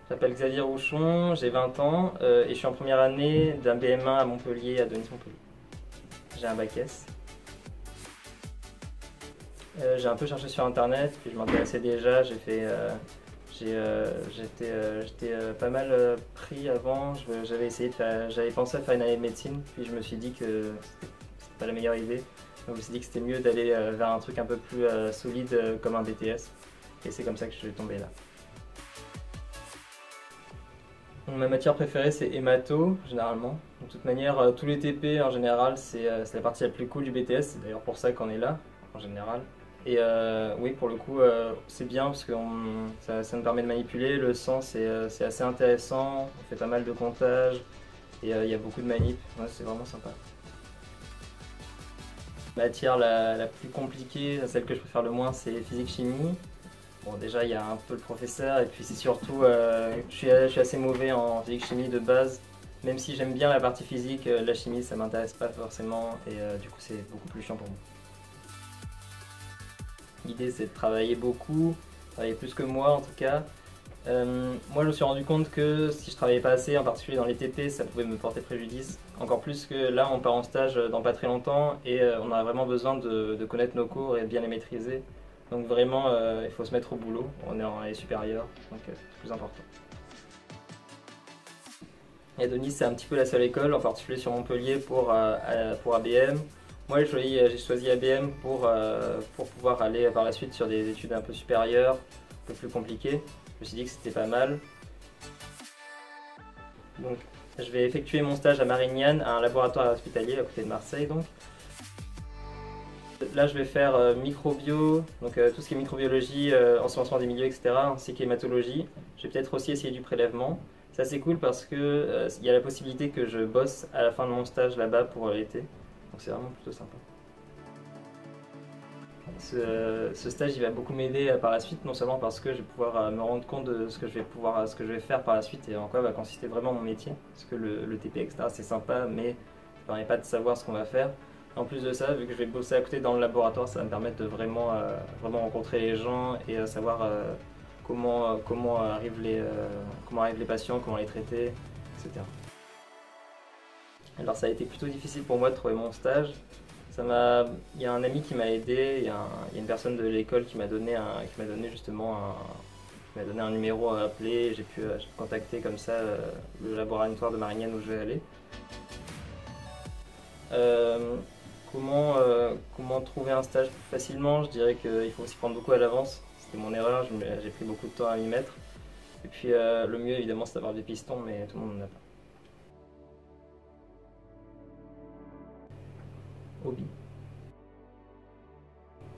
Je m'appelle Xavier Rouchon, j'ai 20 ans et je suis en première année d'un BM1 à Montpellier, à Denis-Montpellier. J'ai un bac S. J'ai un peu cherché sur internet, puis je m'intéressais déjà, j'étais pas mal pris avant, j'avais pensé à faire une année de médecine, puis je me suis dit que c'était pas la meilleure idée. Donc je me suis dit que c'était mieux d'aller vers un truc un peu plus solide comme un BTS, et c'est comme ça que je suis tombé là. Donc, ma matière préférée c'est hémato, généralement. De toute manière, tous les TP en général, c'est la partie la plus cool du BTS, c'est d'ailleurs pour ça qu'on est là, en général. Et oui, pour le coup, c'est bien parce que ça nous permet de manipuler. Le sang, c'est assez intéressant, on fait pas mal de comptages et il y a beaucoup de manip. Ouais, c'est vraiment sympa. La matière la plus compliquée, celle que je préfère le moins, c'est physique-chimie. Bon, déjà, il y a un peu le professeur, et puis c'est surtout, je suis assez mauvais en physique-chimie de base. Même si j'aime bien la partie physique, la chimie, ça m'intéresse pas forcément, et du coup, c'est beaucoup plus chiant pour moi. L'idée, c'est de travailler beaucoup, travailler plus que moi en tout cas. Moi, je me suis rendu compte que si je travaillais pas assez, en particulier dans les TP, ça pouvait me porter préjudice. Encore plus que là, on part en stage dans pas très longtemps et on a vraiment besoin de connaître nos cours et de bien les maîtriser. Donc vraiment, il faut se mettre au boulot. On est en année supérieure, donc c'est plus important. Et Denis, c'est un petit peu la seule école, en particulier sur Montpellier pour ABM. Moi, j'ai choisi ABM pour pouvoir aller par la suite sur des études un peu supérieures, un peu plus compliquées. Je me suis dit que c'était pas mal. Donc, je vais effectuer mon stage à Marignane, à un laboratoire hospitalier à côté de Marseille. Donc. Là, je vais faire microbio, donc tout ce qui est microbiologie, ensemencement des milieux, etc., ainsi qu'hématologie. Je vais peut-être aussi essayer du prélèvement. C'est assez cool parce que il y a la possibilité que je bosse à la fin de mon stage là-bas pour l'été. Donc c'est vraiment plutôt sympa. Ce stage il va beaucoup m'aider par la suite, non seulement parce que je vais pouvoir me rendre compte de ce que je vais faire par la suite et en quoi va consister vraiment mon métier. Parce que le TP, etc., c'est sympa, mais ça ne permet pas de savoir ce qu'on va faire. En plus de ça, vu que je vais bosser à côté dans le laboratoire, ça va me permettre de vraiment rencontrer les gens et savoir comment arrivent les patients, comment les traiter, etc. Alors ça a été plutôt difficile pour moi de trouver mon stage. Il y a un ami qui m'a aidé, il y a une personne de l'école qui m'a donné un numéro à appeler. J'ai pu contacter comme ça le laboratoire de Marignane où je vais aller. Euh, comment trouver un stage plus facilement? Je dirais qu'il faut s'y prendre beaucoup à l'avance. C'était mon erreur, j'ai pris beaucoup de temps à m'y mettre. Et puis le mieux évidemment c'est d'avoir des pistons, mais tout le monde n'en a pas. Hobby,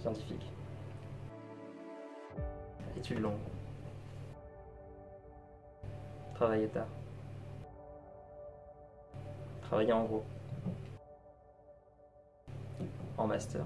scientifique, études longues, travailler tard, travailler en gros, en master.